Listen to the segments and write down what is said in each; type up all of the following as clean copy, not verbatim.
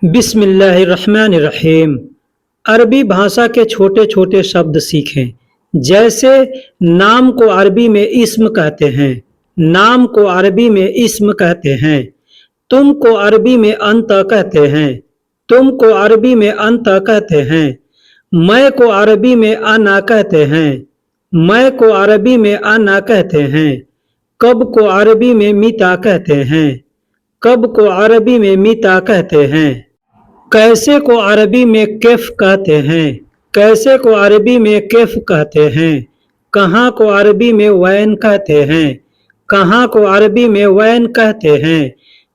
बिस्मिल्लाहिर्रहमानिर्रहीम। अरबी भाषा के छोटे छोटे शब्द सीखें। जैसे नाम को अरबी में इस्म कहते हैं। नाम को अरबी में इस्म कहते हैं। तुम को अरबी में अंत कहते हैं। तुम को अरबी में अंत कहते हैं। मैं को अरबी में अना कहते हैं। मैं को अरबी में अना कहते हैं। कब को अरबी में मीता कहते हैं। कब को अरबी में मीता कहते हैं। कैसे को अरबी में कैफ कहते हैं। कैसे को अरबी में कैफ कहते हैं। कहाँ को अरबी में वैन कहते हैं। कहाँ को अरबी में वैन कहते हैं।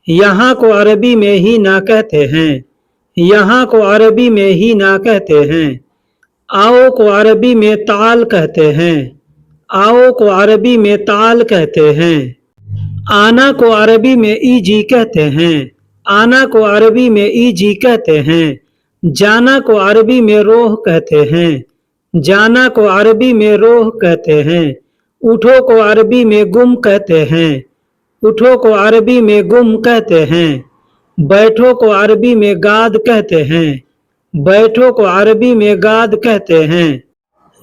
यहाँ को अरबी में ही ना कहते हैं। यहाँ को अरबी में ही ना कहते हैं। आओ को अरबी में ताल कहते हैं। आओ को अरबी में ताल कहते हैं। आना को अरबी में ईजी कहते हैं। आना को अरबी में ईजी कहते हैं। जाना को अरबी में रोह कहते हैं। जाना को अरबी में रोह कहते हैं। उठो को अरबी में गुम कहते हैं। उठो को अरबी में गुम कहते हैं। बैठो को अरबी में गाद कहते हैं। बैठो को अरबी में गाद कहते हैं।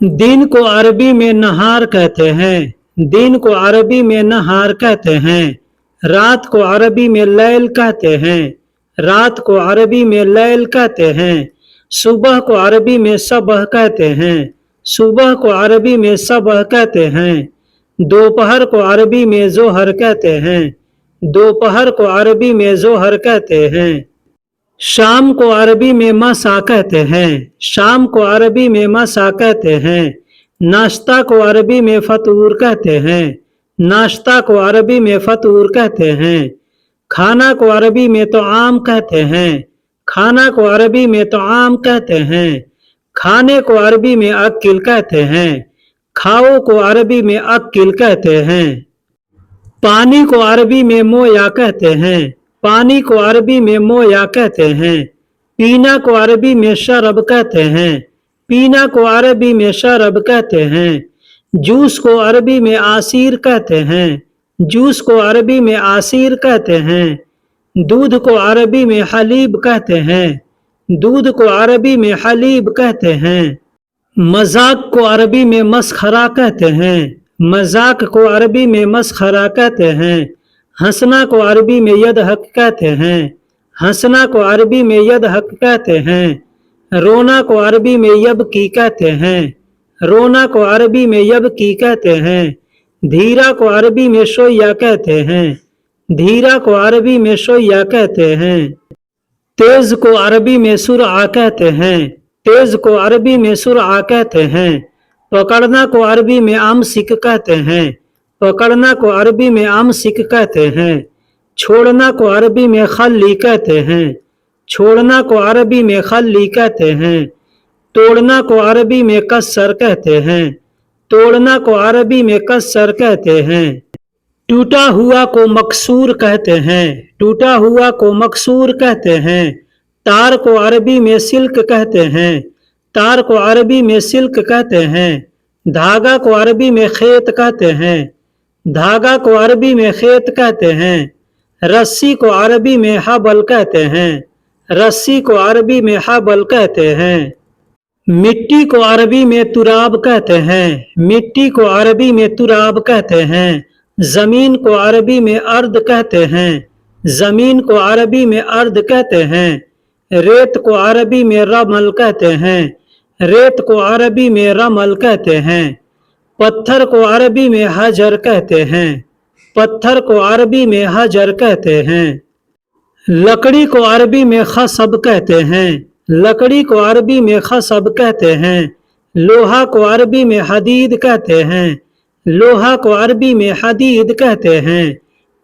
दिन को अरबी में नहार कहते हैं। दिन को अरबी में नहार कहते हैं। रात को अरबी में लैल कहते हैं। रात को अरबी में लैल कहते हैं। सुबह को अरबी में सबह कहते हैं। सुबह को अरबी में सबह कहते हैं। दोपहर को अरबी में जोहर कहते हैं। दोपहर को अरबी में जोहर कहते हैं। शाम को अरबी में मसा कहते हैं। शाम को अरबी में मसा कहते हैं। नाश्ता को अरबी में फतूर कहते हैं। नाश्ता को अरबी में फतूर कहते हैं। खाना को अरबी में तो आम कहते हैं। खाना को अरबी में तो आम कहते हैं। खाने को अरबी में अक्किल कहते हैं। खाओ को अरबी में अक्किल कहते हैं। पानी को अरबी में मोया कहते हैं। पानी को अरबी में मोया कहते हैं। पीना को अरबी में शरब कहते हैं। पीना को अरबी में शरब कहते हैं। जूस को अरबी में आसीर कहते हैं। जूस को अरबी में आसीर कहते हैं। दूध को अरबी में हलीब कहते हैं। दूध को अरबी में हलीब कहते हैं। मजाक को अरबी में मसखरा कहते हैं। मजाक को अरबी में मसखरा कहते हैं। हंसना को अरबी में यदहक कहते हैं। हंसना को अरबी में यदहक कहते हैं। रोना को अरबी में यबकी कहते हैं। रोना को अरबी में यबकी कहते हैं। धीरा को अरबी में शोया कहते हैं। धीरा को अरबी में शोया कहते हैं। तेज को अरबी में सुरआ कहते हैं। तेज को अरबी में सुरआ कहते हैं। पकड़ना को अरबी में आमसिक कहते हैं। पकड़ना को अरबी में आमसिक कहते हैं। छोड़ना को अरबी में खल्ली कहते हैं। छोड़ना को अरबी में खल्ली कहते हैं। तोड़ना को अरबी में कस्सर कहते हैं। तोड़ना को अरबी में कस्सर कहते हैं। टूटा हुआ को मकसूर कहते हैं। टूटा हुआ को मकसूर कहते हैं। तार को अरबी में सिल्क कहते हैं। तार को अरबी में सिल्क कहते हैं। धागा को अरबी में खेत कहते हैं। धागा को अरबी में खेत कहते हैं। रस्सी को अरबी में हबल कहते हैं। रस्सी को अरबी में हबल कहते हैं। मिट्टी को अरबी में तुराब कहते हैं। मिट्टी को अरबी में तुराब कहते हैं। जमीन को अरबी में अर्द कहते हैं। जमीन को अरबी में अर्द कहते हैं। रेत को अरबी में रमल कहते हैं। रेत को अरबी में रमल कहते हैं। पत्थर को अरबी में हजर कहते हैं। पत्थर को अरबी में हजर कहते हैं। लकड़ी को अरबी में खसब कहते हैं। लकड़ी को अरबी में खसब कहते हैं। लोहा को अरबी में हदीद कहते हैं। लोहा को अरबी में हदीद कहते हैं।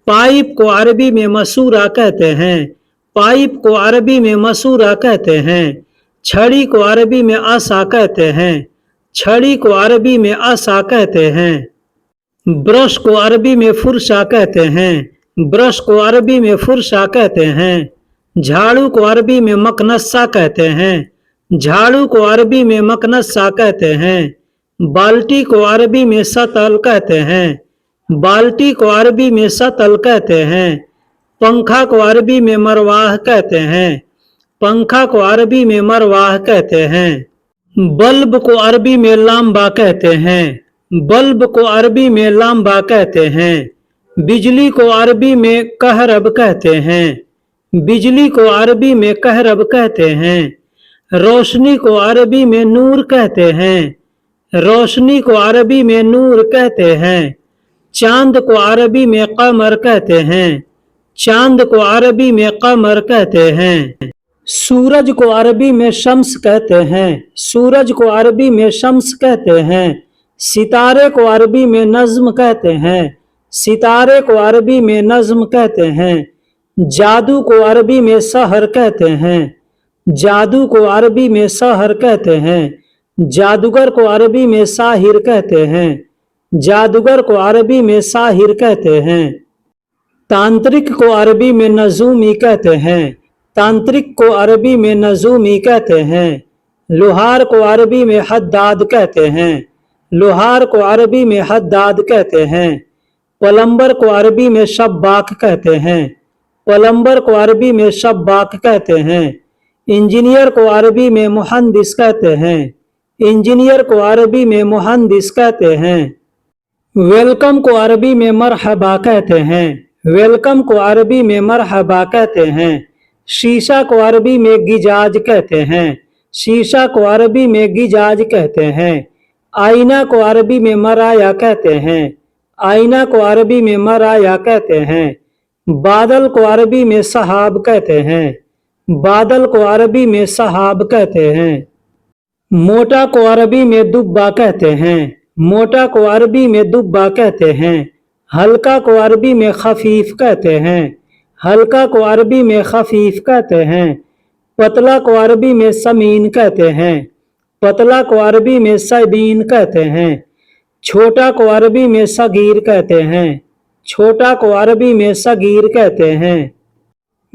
पाइप को अरबी में मसूरा कहते हैं। पाइप को अरबी में मसूरा कहते हैं। छड़ी को अरबी में आसा कहते हैं। छड़ी को अरबी में आसा कहते हैं। ब्रश को अरबी में फुरसा कहते हैं। ब्रश को अरबी में फुरसा कहते हैं। झाड़ू को अरबी में मकनस्सा कहते हैं। झाड़ू को अरबी में मकनस्सा कहते हैं। बाल्टी को अरबी में सतल कहते हैं। बाल्टी को अरबी में सतल कहते हैं। पंखा को अरबी में मरवाह कहते हैं। पंखा को अरबी में मरवाह कहते हैं। बल्ब को अरबी में लाम्बा कहते हैं। बल्ब को अरबी में लाम्बा कहते हैं। बिजली को अरबी में कहरब कहते हैं। बिजली को अरबी में कहरब कहते हैं। रोशनी को अरबी में नूर कहते हैं। रोशनी को अरबी में नूर कहते हैं। चांद को अरबी में कमर कहते हैं। चांद को अरबी में कमर कहते हैं। सूरज को अरबी में शम्स कहते हैं। सूरज को अरबी में शम्स कहते हैं। सितारे को अरबी में नज्म कहते हैं। सितारे को अरबी में नज्म कहते हैं। जादू को अरबी में सहर कहते हैं। जादू को अरबी में सहर कहते हैं। जादूगर को अरबी में साहिर कहते हैं। जादूगर को अरबी में साहिर कहते हैं। तांत्रिक को अरबी में नजूमी कहते हैं। तांत्रिक को अरबी में नजूमी कहते हैं। लोहार को अरबी में हद्दाद कहते हैं। लोहार को अरबी में हद्दाद कहते हैं। प्लम्बर को अरबी में शब्बाक कहते हैं। प्लम्बर को अरबी में शब्बाक कहते हैं। इंजीनियर को अरबी में मुहंदिस कहते हैं। इंजीनियर को अरबी में मुहंदिस कहते हैं। वेलकम को अरबी में मरहबा कहते हैं। वेलकम को अरबी में मरहबा कहते हैं। शीशा को अरबी में गिजाज कहते हैं। शीशा को अरबी में गिजाज कहते हैं। आईना को अरबी में मराया कहते हैं। आईना को अरबी में मराया कहते हैं। बादल को अरबी में सहाब कहते हैं। बादल को अरबी में सहाब कहते हैं। मोटा को अरबी में दुब्बा कहते हैं। मोटा को अरबी में दुब्बा कहते हैं। हल्का को अरबी में खफीफ कहते हैं। हल्का को अरबी में खफीफ कहते हैं। पतला को अरबी में समीन कहते हैं। पतला को अरबी में सबीन कहते हैं। छोटा को अरबी में सगीर कहते हैं। छोटा को अरबी में सगीर कहते हैं।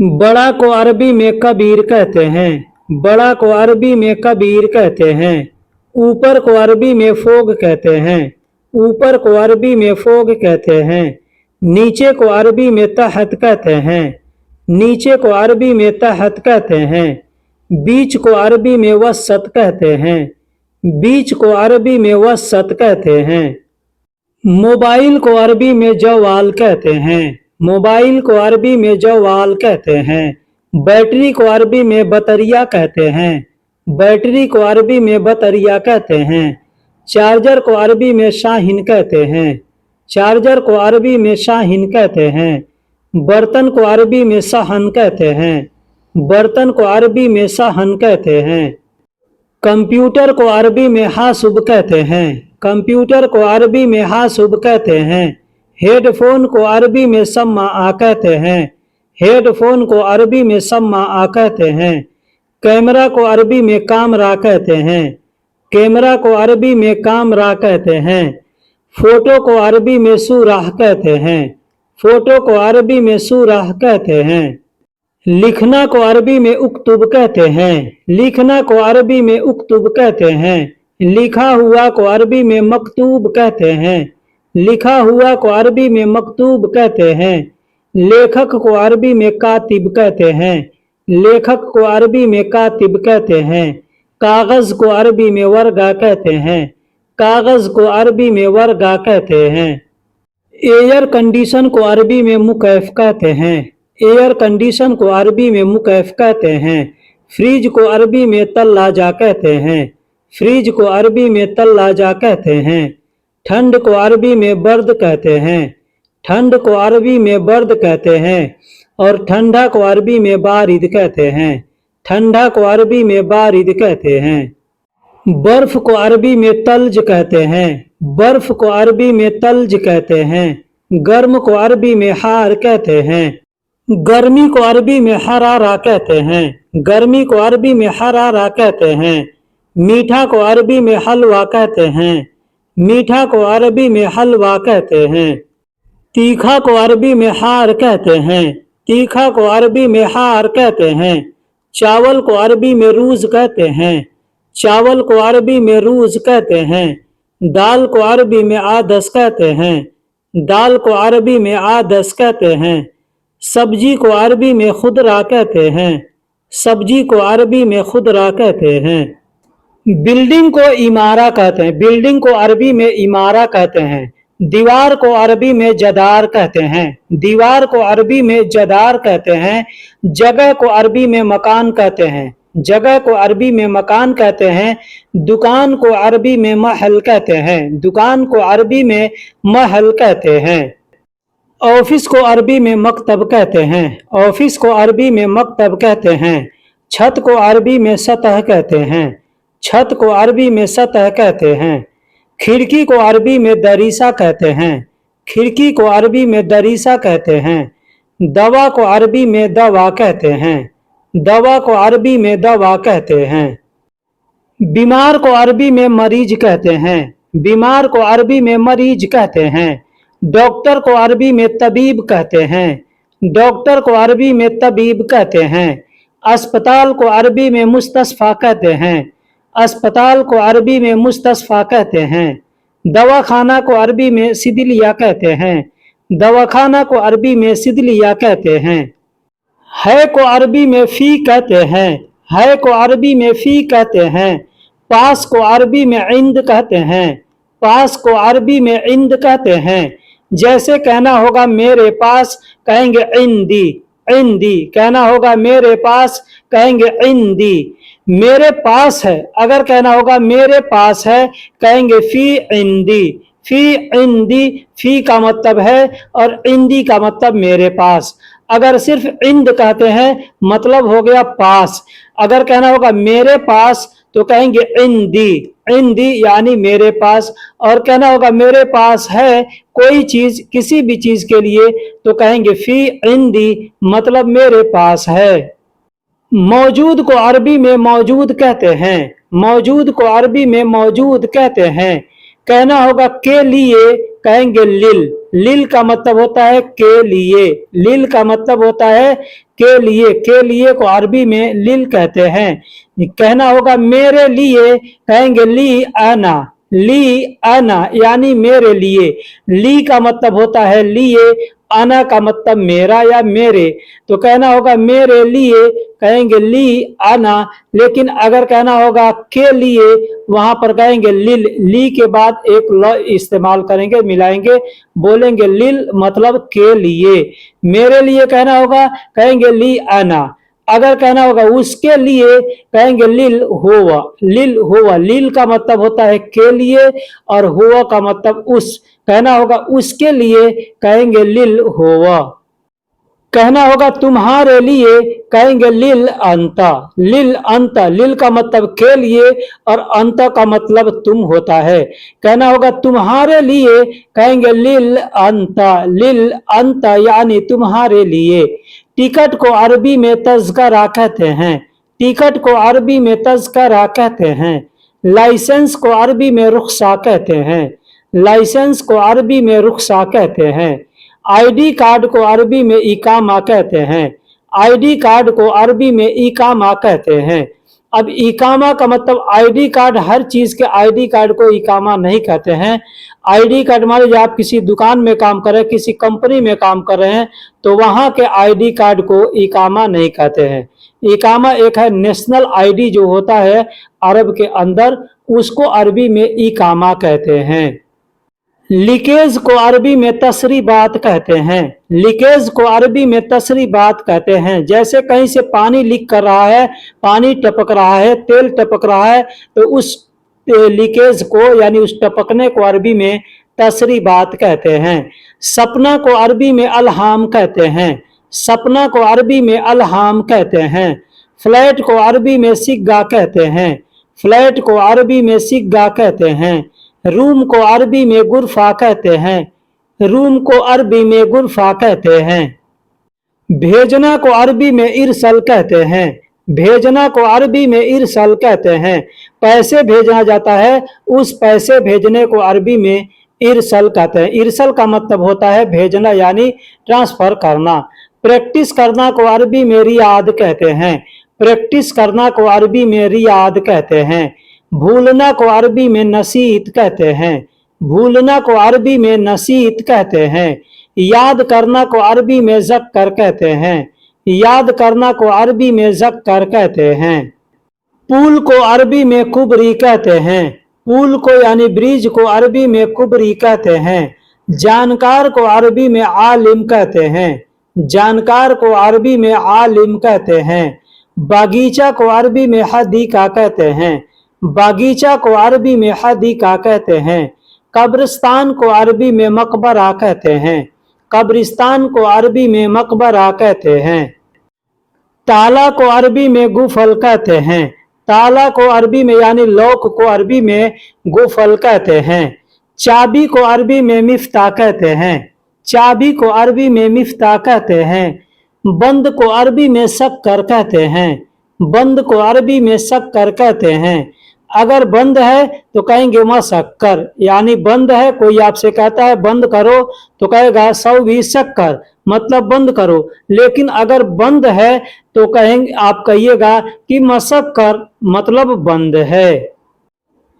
बड़ा को अरबी में कबीर कहते हैं। बड़ा को अरबी में कबीर कहते हैं। ऊपर को अरबी में फोग कहते हैं। ऊपर को अरबी में फोग कहते हैं। नीचे को अरबी में तहत कहते हैं। नीचे को अरबी में तहत कहते हैं। बीच को अरबी में वसत कहते हैं। बीच को अरबी में वसत कहते हैं। मोबाइल को अरबी में जवाल कहते हैं। मोबाइल को अरबी में जवाल कहते हैं। बैटरी को अरबी में बतरिया कहते हैं। बैटरी को अरबी में बतरिया कहते हैं। चार्जर को अरबी में शाहीन कहते हैं। चार्जर को अरबी में शाहीन कहते हैं। बर्तन को अरबी में सहन कहते हैं। बर्तन को अरबी में सहन कहते हैं। कंप्यूटर को अरबी में हासुब कहते हैं। कंप्यूटर को अरबी में हासुब कहते हैं। हेडफोन को अरबी में सम्मा आ कहते हैं। हेडफोन को अरबी में सम्मा आ कहते हैं। कैमरा को अरबी में कामरा कहते हैं। कैमरा को अरबी में कामरा कहते हैं। फोटो को अरबी में सूराह कहते हैं। फोटो को अरबी में सूराह कहते हैं। लिखना को अरबी में उक्तुब कहते हैं। लिखना को अरबी में उक्तुब कहते हैं। लिखा हुआ को अरबी में मकतूब कहते हैं। लिखा हुआ को अरबी में मकतूब कहते हैं। लेखक को अरबी में कातिब कहते हैं। लेखक को अरबी में कातिब कहते हैं। कागज को अरबी में वर्गा कहते हैं। कागज को अरबी में वर्गा कहते हैं। एयर कंडीशन को अरबी में मुकैफ कहते हैं। एयर कंडीशन को अरबी में मुकैफ कहते हैं। फ्रिज को अरबी में तल्लाजा कहते हैं। फ्रिज को अरबी में तल्लाजा कहते हैं। ठंड को अरबी में बर्द कहते हैं। ठंड को अरबी में बर्द कहते हैं। और ठंडा को अरबी में बारिद कहते हैं। ठंडा को अरबी में बारिद कहते हैं। बर्फ को अरबी में तल्ज कहते हैं। बर्फ को अरबी में तल्ज कहते हैं। गर्म को अरबी में हार कहते हैं। गर्मी को अरबी में हरारा कहते हैं। गर्मी को अरबी में हरारा कहते हैं। मीठा को अरबी में हलवा कहते हैं। मीठा को अरबी में हलवा कहते हैं। तीखा को अरबी में हार कहते हैं। तीखा को अरबी में हार कहते हैं। चावल को अरबी में रूज कहते हैं। चावल को अरबी में रूज कहते हैं। दाल को अरबी में आदस कहते हैं। दाल को अरबी में आदस कहते हैं। सब्जी को अरबी में खुदरा कहते हैं। सब्जी को अरबी में खुदरा कहते हैं। बिल्डिंग को इमारा कहते हैं। बिल्डिंग को अरबी में इमारा कहते हैं। दीवार को अरबी में जदार कहते हैं। दीवार को अरबी में जदार कहते हैं। जगह को अरबी में मकान कहते हैं। जगह को अरबी में मकान कहते हैं। दुकान को अरबी में महल कहते हैं। दुकान को अरबी में महल कहते हैं। ऑफिस को अरबी में मकतब कहते हैं। ऑफिस को अरबी में मकतब कहते हैं। छत को अरबी में सतह कहते हैं। छत को अरबी में सतह कहते हैं। खिड़की को अरबी में दरीसा कहते हैं। खिड़की को अरबी में दरीसा कहते हैं। दवा को अरबी में दवा कहते हैं। दवा को अरबी में दवा कहते हैं। बीमार को अरबी में मरीज कहते हैं। बीमार को अरबी में मरीज कहते हैं। डॉक्टर को अरबी में तबीब कहते हैं। डॉक्टर को अरबी में तबीब कहते हैं। अस्पताल को अरबी में मुस्तशफा कहते हैं। अस्पताल को अरबी में मुस्तशफा कहते हैं। दवाखाना को अरबी में सिदलिया कहते हैं। दवाखाना को अरबी में सिदलिया कहते हैं। है को अरबी में फी कहते हैं। है को अरबी में फी कहते हैं। पास को अरबी में इंद कहते हैं। पास को अरबी में इंद कहते हैं। जैसे कहना होगा मेरे पास, कहेंगे इंदी। इंदी कहना होगा मेरे पास, कहेंगे इंदी। मेरे पास है, अगर कहना होगा मेरे पास है, कहेंगे फी इंदी। फी इंदी, फी का मतलब है और इंदी का मतलब मेरे पास। अगर सिर्फ इंद कहते हैं मतलब हो गया पास। अगर कहना होगा मेरे पास तो कहेंगे इंदी। इंदी यानी मेरे पास। और कहना होगा मेरे पास है कोई चीज, किसी भी चीज के लिए, तो कहेंगे फी इंदी, मतलब मेरे पास है। मौजूद को अरबी में मौजूद कहते हैं। मौजूद को अरबी में मौजूद कहते हैं। कहना होगा के लिए, कहेंगे लिल। लिल का मतलब होता है के लिए। लिल का मतलब होता है के लिए। के लिए को अरबी में लिल कहते हैं। कहना होगा मेरे लिए, कहेंगे ली आना। ली आना यानी मेरे लिए। ली का मतलब होता है लिए, आना का मतलब मेरा या मेरे। तो कहना होगा मेरे लिए, कहेंगे ली आना। लेकिन अगर कहना होगा के लिए, वहां पर कहेंगे लिल। ली के बाद एक ल इस्तेमाल करेंगे, मिलाएंगे, बोलेंगे लिल मतलब के लिए। मेरे लिए कहना होगा, कहेंगे ली आना। अगर कहना होगा उसके लिए, कहेंगे लिल हुआ। लिल हुआ, लिल का मतलब होता है के लिए और हुआ का मतलब उस। कहना होगा उसके लिए, कहेंगे लिल हुआ। कहना होगा तुम्हारे लिए, कहेंगे लिल अंता। लिल अंता, लिल का मतलब के लिए और अंता का मतलब तुम होता है। कहना होगा तुम्हारे लिए, कहेंगे लिल अंता। लिल अंता यानी तुम्हारे लिए। टिकट को अरबी में तज़किरा कहते हैं। टिकट को अरबी में तज़किरा कहते हैं। लाइसेंस को अरबी में रुखसा कहते हैं। लाइसेंस को अरबी में रुखसा कहते हैं। आईडी कार्ड को अरबी में इकामा कहते हैं। आईडी कार्ड को अरबी में इकामा कहते हैं। अब इकामा का मतलब आईडी कार्ड, हर चीज के आईडी कार्ड को इकामा नहीं कहते हैं। आईडी कार्ड मान लीजिए आप किसी दुकान में काम कर रहे हैं, किसी कंपनी में काम कर रहे हैं, तो वहां के आईडी कार्ड को इकामा नहीं कहते हैं। इकामा एक है नेशनल आईडी जो होता है अरब के अंदर, उसको अरबी में इकामा कहते हैं। लीकेज को अरबी में तसरीबात कहते हैं। लीकेज को अरबी में तसरीबात कहते हैं। जैसे कहीं से पानी लीक कर रहा है, पानी टपक रहा है, तेल टपक रहा है, तो उस लीकेज को यानी उस टपकने को अरबी में तसरीबात कहते हैं। सपना को अरबी में अलहाम कहते हैं। सपना को अरबी में अलहाम कहते हैं। फ्लैट को अरबी में सिग्गा कहते हैं। फ्लैट को अरबी में सिग्गा कहते हैं। रूम को अरबी में गुरफा कहते हैं। रूम को अरबी में गुरफा कहते हैं। भेजना को अरबी में इरसल कहते हैं। भेजना को अरबी में इरसल कहते हैं। पैसे भेजना जाता है, उस पैसे भेजने को अरबी में इरसल कहते हैं। इरसल का मतलब होता है भेजना यानी ट्रांसफर करना। प्रैक्टिस करना को अरबी में रियाद कहते हैं। प्रैक्टिस करना को अरबी में रियाद कहते हैं। भूलना को अरबी में नसीत कहते हैं। भूलना को अरबी में नसीत कहते हैं। याद करना को अरबी में ज़क्कर कहते हैं। याद करना को अरबी में ज़क्कर कहते हैं। पुल को अरबी में कुबरी कहते हैं। पुल को यानी ब्रिज को अरबी में कुबरी कहते हैं। जानकार को अरबी में आलिम कहते हैं। जानकार को अरबी में आलिम कहते हैं। बागीचा को अरबी में हदीका कहते हैं। बागीचा को अरबी में हदीका कहते हैं। कब्रिस्तान को अरबी में मकबरा कहते हैं। कब्रिस्तान को अरबी में मकबरा कहते हैं। ताला को अरबी में गुफल कहते हैं। ताला को अरबी में यानी लॉक को अरबी में गुफल कहते हैं। चाबी को अरबी में मिफ्ता कहते हैं। चाबी को अरबी में मिफ्ता कहते हैं। बंद को अरबी में शक्कर कहते हैं। बंद को अरबी में शक्कर कहते हैं। अगर बंद है तो कहेंगे मशक्कर, यानी बंद है, कोई आपसे कहता है बंद करो तो कहेगा 100 शक्कर, मतलब बंद करो। लेकिन अगर बंद है तो कहेंगे, आप कहिएगा कि मशक्कर, मतलब बंद है।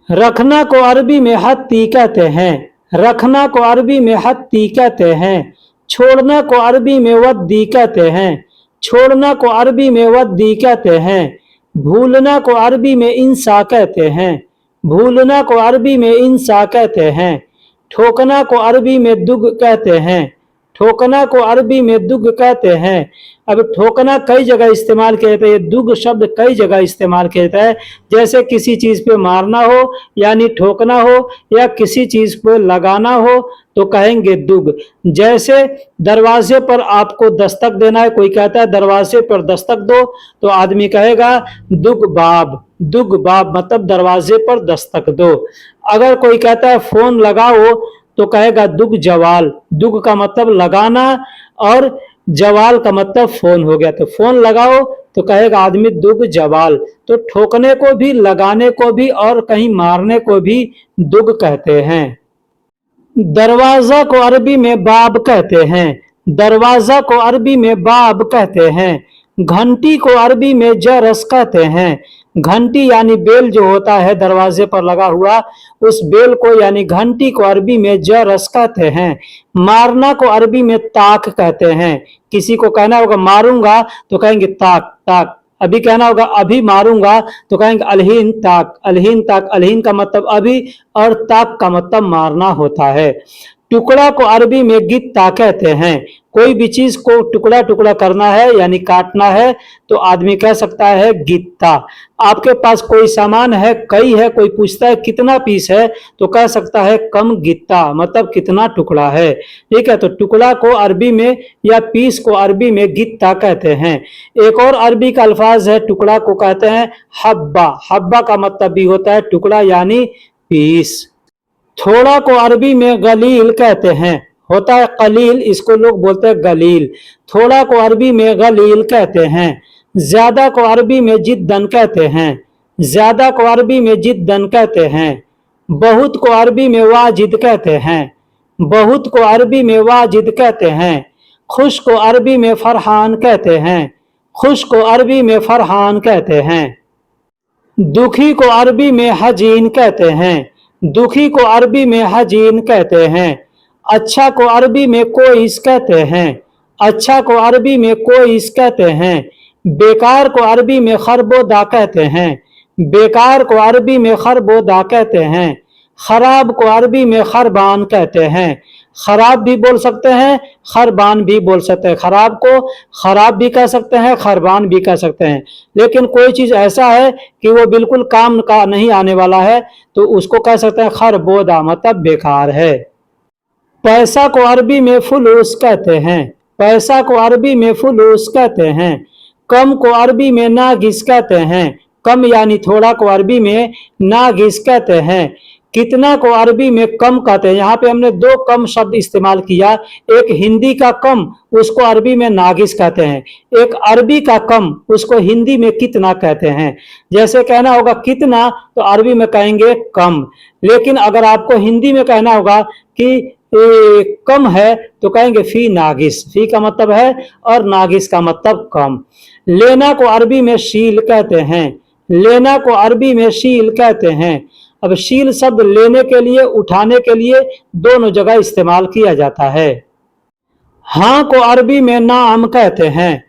रखना को अरबी में हत्ती कहते हैं। रखना को अरबी में हत्ती कहते हैं। छोड़ना को अरबी में वद्दी कहते हैं। छोड़ना को अरबी में वद्दी कहते हैं। भूलना को अरबी में इंसा कहते हैं। भूलना को अरबी में इंसा कहते हैं। ठोकना को अरबी में दुग कहते हैं। ठोकना को अरबी में दुग कहते हैं। अब ठोकना कई जगह इस्तेमाल किया जाता है, दुग शब्द कई जगह इस्तेमाल किया जाता है। जैसे किसी चीज पे मारना हो यानी ठोकना हो, या किसी चीज पे लगाना हो तो कहेंगे दुग। जैसे दरवाजे पर आपको दस्तक देना है, कोई कहता है दरवाजे पर दस्तक दो, तो आदमी कहेगा दुग बाब। दुग बाब मतलब दरवाजे पर दस्तक दो। अगर कोई कहता है फोन लगाओ तो कहेगा दुग जवाल। दुग का मतलब लगाना और जवाल का मतलब फोन हो गया, तो फोन लगाओ तो कहेगा आदमी दुग जवाल। तो ठोकने को भी, लगाने को भी और कहीं मारने को भी दुग कहते हैं। दरवाजा को अरबी में बाब कहते हैं। दरवाजा को अरबी में बाब कहते हैं। घंटी को अरबी में जरस कहते हैं। घंटी यानी बेल जो होता है दरवाजे पर लगा हुआ, उस बेल को यानी घंटी को अरबी में जरस कहते हैं। मारना को अरबी में ताक कहते हैं। किसी को कहना होगा मारूंगा तो कहेंगे ताक ताक। अभी कहना होगा अभी मारूंगा तो कहेंगे अलहीन ताक। अलहीन ताक, अलहीन का मतलब अभी और ताक का मतलब मारना होता है। टुकड़ा को अरबी में गित्ता कहते हैं। कोई भी चीज को टुकड़ा टुकड़ा करना है यानी काटना है तो आदमी कह सकता है गित्ता। आपके पास कोई सामान है, कई है, कोई पूछता है कितना पीस है तो कह सकता है कम गित्ता, मतलब कितना टुकड़ा है। ठीक है, तो टुकड़ा को अरबी में या पीस को अरबी में गित्ता कहते हैं। एक और अरबी का अल्फाज है, टुकड़ा को कहते हैं हब्बा। हब्बा का मतलब भी होता है टुकड़ा यानी पीस। थोड़ा को अरबी में गलील कहते हैं। होता है कलील, इसको लोग बोलते हैं गलील। थोड़ा को अरबी में गलील कहते हैं। ज्यादा को अरबी में जिद्दन कहते हैं। ज्यादा को अरबी में जिद्दन कहते हैं। बहुत को अरबी में वाजिद कहते हैं। बहुत को अरबी में वाजिद कहते हैं। खुश को अरबी में फरहान कहते हैं। खुश को अरबी में फरहान कहते हैं। दुखी को अरबी में हजीन कहते हैं। दुखी को अरबी में हजीन कहते हैं। अच्छा को अरबी में कोइस कहते हैं। अच्छा को अरबी में कोइस कहते हैं। बेकार को अरबी में खरबोदा कहते हैं। बेकार को अरबी में खरबोदा कहते हैं। खराब को अरबी में खरबान कहते हैं। खराब भी बोल सकते हैं, खरबान भी बोल सकते हैं। खराब को खराब भी कह सकते हैं, खरबान भी कह सकते हैं। लेकिन कोई चीज ऐसा है कि वो बिल्कुल काम का नहीं आने वाला है तो उसको कह सकते हैं खरबोदा, मतलब बेकार है। पैसा को अरबी में फुलूस कहते हैं। पैसा को अरबी में फुलूस कहते हैं। कम को अरबी में नागिस कहते हैं। कम यानी थोड़ा को अरबी में नागिस कहते हैं। कितना को अरबी में कम कहते हैं। यहाँ पे हमने दो कम शब्द इस्तेमाल किया। एक हिंदी का कम, उसको अरबी में नागिस कहते हैं। एक अरबी का कम, उसको हिंदी में कितना कहते हैं। जैसे कहना होगा कितना तो अरबी में कहेंगे कम। लेकिन अगर आपको हिंदी में कहना होगा कि कम है तो कहेंगे फी नागिस। फी का मतलब है और नागिस का मतलब कम। लेना को अरबी में शील कहते हैं। लेना को अरबी में शील कहते हैं। अब शील शब्द लेने के लिए, उठाने के लिए दोनों जगह इस्तेमाल किया जाता है। हाँ को अरबी में नाम कहते हैं।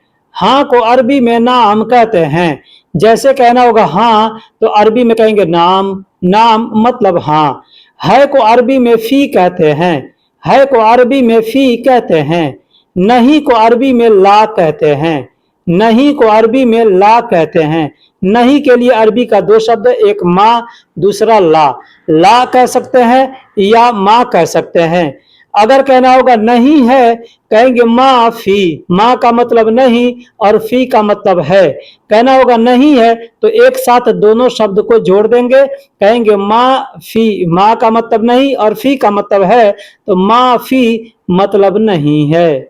हाँ को अरबी में नाम कहते हैं। जैसे कहना होगा हाँ तो अरबी में कहेंगे नाम, नाम मतलब हाँ। है को अरबी में फी कहते हैं, है को अरबी में फी कहते हैं। नहीं को अरबी में ला कहते हैं, नहीं को अरबी में ला कहते हैं। नहीं के लिए अरबी का दो शब्द, एक माँ दूसरा ला। ला कह सकते हैं या माँ कह सकते हैं। अगर कहना होगा नहीं है, कहेंगे माँ फी, माँ का मतलब नहीं और फी का मतलब है। कहना होगा नहीं है तो एक साथ दोनों शब्द को जोड़ देंगे, कहेंगे माँ फी, माँ का मतलब नहीं और फी का मतलब है, तो माँ फी मतलब नहीं है।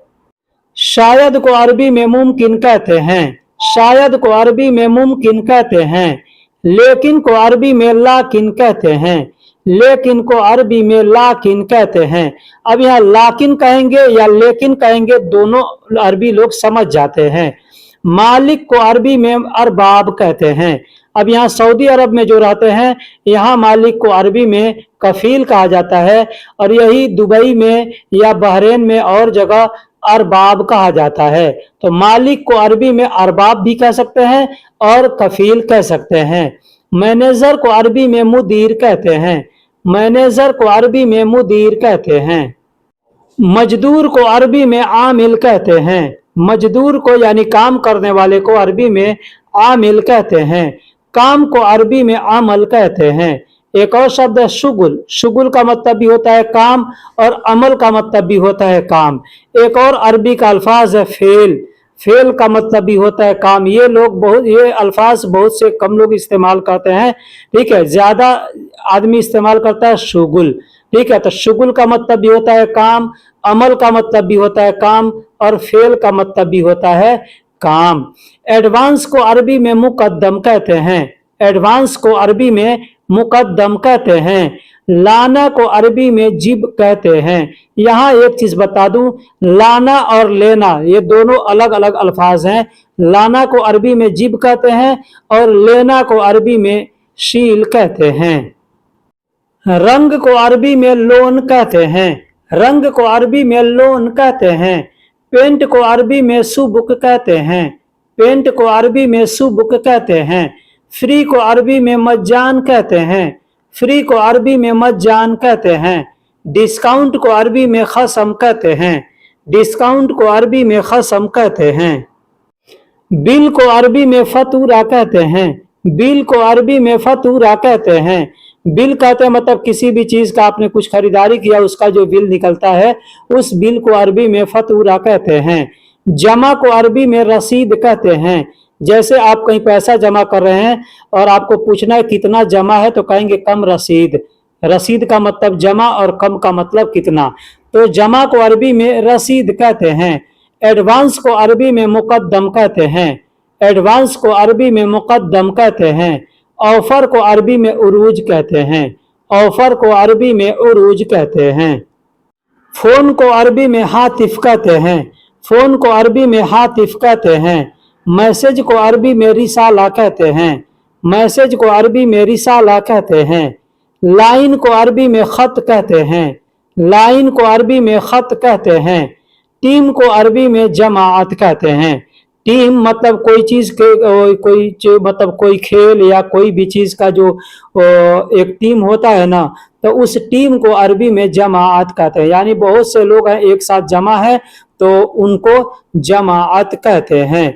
शायद को अरबी में मुमकिन कहते हैं, शायद को अरबी में मुमकिन कहते हैं। लेकिन को अरबी में लाकिन कहते हैं, लेकिन को अरबी में लाकिन कहते हैं। अब यहाँ लाकिन कहेंगे या लेकिन कहेंगे, दोनों अरबी लोग समझ जाते हैं। मालिक को अरबी में अरबाब कहते हैं। अब यहाँ सऊदी अरब में जो रहते हैं, यहाँ मालिक को अरबी में कफील कहा जाता है, और यही दुबई में या बहरेन में और जगह अरबाब कहा जाता है। तो मालिक को अरबी में अरबाब भी कह सकते हैं और कफील कह सकते हैं। मैनेजर को अरबी में मुदीर कहते हैं, मैनेजर को अरबी में मुदीर कहते हैं। मजदूर को अरबी में आमिल कहते हैं, मजदूर को यानी काम करने वाले को अरबी में आमिल कहते हैं। काम को अरबी में अमल कहते हैं। एक और शब्द है शुगुल, शुगुल का मतलब भी होता है काम और अमल का मतलब भी होता है काम। एक और अरबी का अल्फाज है फेल, फेल का मतलब भी होता है काम। ये लोग बहुत, ये अल्फाज बहुत से कम लोग इस्तेमाल करते हैं, ठीक है, ज्यादा आदमी इस्तेमाल करता है शुगुल, ठीक है। तो शुगुल का मतलब भी होता है काम, अमल का मतलब भी होता है काम और फेल का मतलब भी होता है काम। एडवांस को अरबी में मुकद्दम कहते हैं, एडवांस को अरबी में मुकद्दम कहते हैं। लाना को अरबी में जिब कहते हैं। यहाँ एक चीज बता दूं, लाना और लेना ये दोनों अलग अलग अल्फाज हैं। लाना को अरबी में जिब कहते हैं और लेना को अरबी में शील कहते हैं। रंग को अरबी में लोन कहते हैं, रंग को अरबी में लोन कहते हैं। पेंट को अरबी में सुबुक कहते हैं, पेंट को अरबी में सुबुक कहते हैं। फ्री को अरबी में मज्जान कहते हैं, फ्री को अरबी में मज्जान कहते हैं। डिस्काउंट को अरबी में खसम कहते हैं, डिस्काउंट को अरबी में खसम कहते हैं। बिल को अरबी में फतूरा कहते हैं, बिल को अरबी में फतूरा कहते हैं। बिल कहते हैं मतलब किसी भी चीज का आपने कुछ खरीदारी किया, उसका जो बिल निकलता है उस बिल को अरबी में फतूरा कहते हैं। जमा को अरबी में रसीद कहते हैं। जैसे आप कहीं पैसा जमा कर रहे हैं और आपको पूछना है कितना जमा है, तो कहेंगे कम रसीद। रसीद का मतलब जमा और कम का मतलब कितना, तो जमा को अरबी में रसीद कहते हैं। एडवांस को अरबी में मुकद्दम कहते हैं, एडवांस को अरबी में मुकद्दम कहते हैं। ऑफर को अरबी में उरूज कहते हैं, ऑफर को अरबी में उरूज कहते हैं। फोन को अरबी में हातिफ कहते हैं, फोन को अरबी में हातिफ कहते हैं। मैसेज को अरबी में रिसाला कहते हैं, मैसेज को अरबी में रिसाला कहते हैं। लाइन को अरबी में खत कहते हैं, लाइन को अरबी में खत कहते हैं। टीम को अरबी में जमाअत कहते हैं। टीम मतलब कोई चीज के मतलब कोई खेल या कोई भी चीज का जो एक टीम होता है ना, तो उस टीम को अरबी में जमाअत कहते हैं। यानी बहुत से लोग हैं एक साथ जमा है तो उनको जमाअत कहते हैं।